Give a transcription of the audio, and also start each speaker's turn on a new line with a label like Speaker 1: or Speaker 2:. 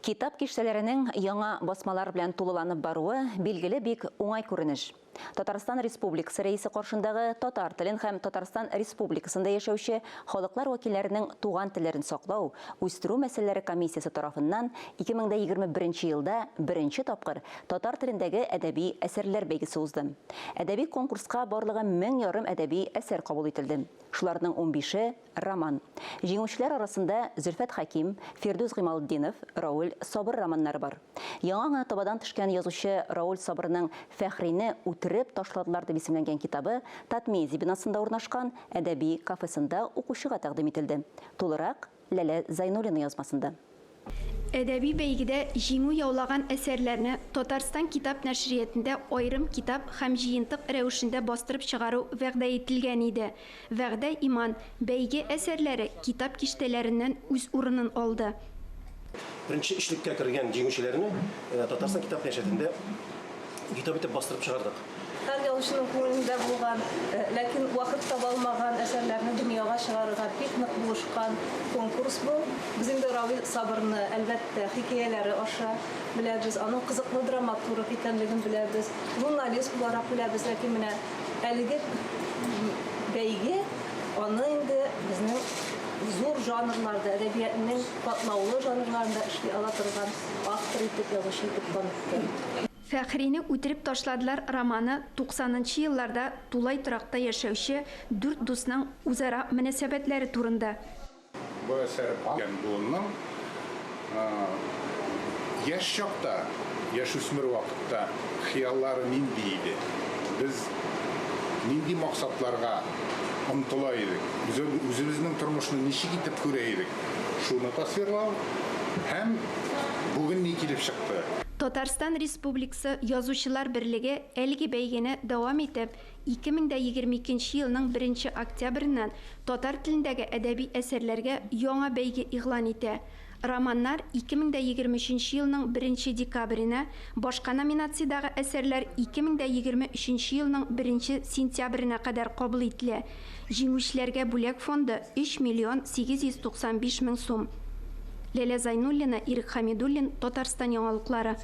Speaker 1: Китап киштәләренең яңа басмалар белән тулыланып баруы билгеле бик уңай күренеш. Татарстан Республикасы рәисе каршындагы татар телен һәм Татарстан Республикасында яшәүче халыклар вәкилләренең туган телләрен саклау, үстерү мәсьәләләре комиссиясе тарафыннан 2021 елда беренче тапкыр татар телендәге әдәби әсәрләр бәйгесе узды. Әдәби конкурска барлыгы 1000 әдәби әсәр кабул ителде. Шуларның 15-е роман. Җиңүчеләр арасында Зөлфәт Хаким, Фирдус Гыймалдинов, Рауль Сабыр романнары бар. Яңа табадан төшкән язучы Рауль Сабырның Фәхрине үтереп ташладылар дип исемләнгән китабы Татмези бинасында урнашкан әдәби кафесында укучыга тәкъдим ителде. Тулырак Ләлә Зайнуллина язмасында.
Speaker 2: Әдәби бәйгедә җиңү яулаган әсәрләрне Татарстан китап нәшриятендә аерым китап һәм җыентык рәвешендә бастырып чыгару вәгъдә ителгән иде. Вәгъдә иман бәйге әсәрләре китап киштәләреннән үз урынын алды.
Speaker 3: Беренче эшлеккә кергән җиңүчеләрне Татарстан китап нәшриятендә китап итеп бастырып чыгардык.
Speaker 4: Һәр язучының күңелендә булган, ләкин вакыт таба алмаган әсәрләрне дөньяга чыгарырга бик нык булышкан конкурс бу. Без инде Рауль Сабырны әлбәттә хикәяләре аша беләбез, аның кызыклы драматург икәнлеген беләбез, журналист буларак беләбез, ләкин менә әлеге бәйге аны инде безнең зур жанрларда, әдәбиятның катлаулы жанрларында эшли ала торган автор итеп, язучы итеп танытты.
Speaker 2: Фәхрине үтереп ташладылар романы 90-нчы елларда тулай торакта яшәүче 4 дусның үзара мөнәсәбәтләре турында.
Speaker 5: Бу әсәр белән буынның яшь чакта, яшүсмер вакытта хыяллары нинди иде? Без нинди максатларга омтыла идек? Үзебезнең тормышны ничек итеп күрә идек? Шуны тасвирлау һәм бүген ни килеп чыкты?
Speaker 2: Татарстан Республикасы Язучылар берлеге әлеге бәйгене дәвам итеп, 2022 елның 1 октябреннән татар телендәге әдәби әсәрләргә яңа бәйге игълан итә. Романнар 2023 елның 1 декабренә, башка номинациядәге әсәрләр 2023 елның 1 сентябренә кадәр кабул ителә. Җиңүчеләргә бүләк фонды 3 миллион 895 мең сум. Ләлә Зайнуллина, Ирек Хамидуллин, Татарстан яңалыклары.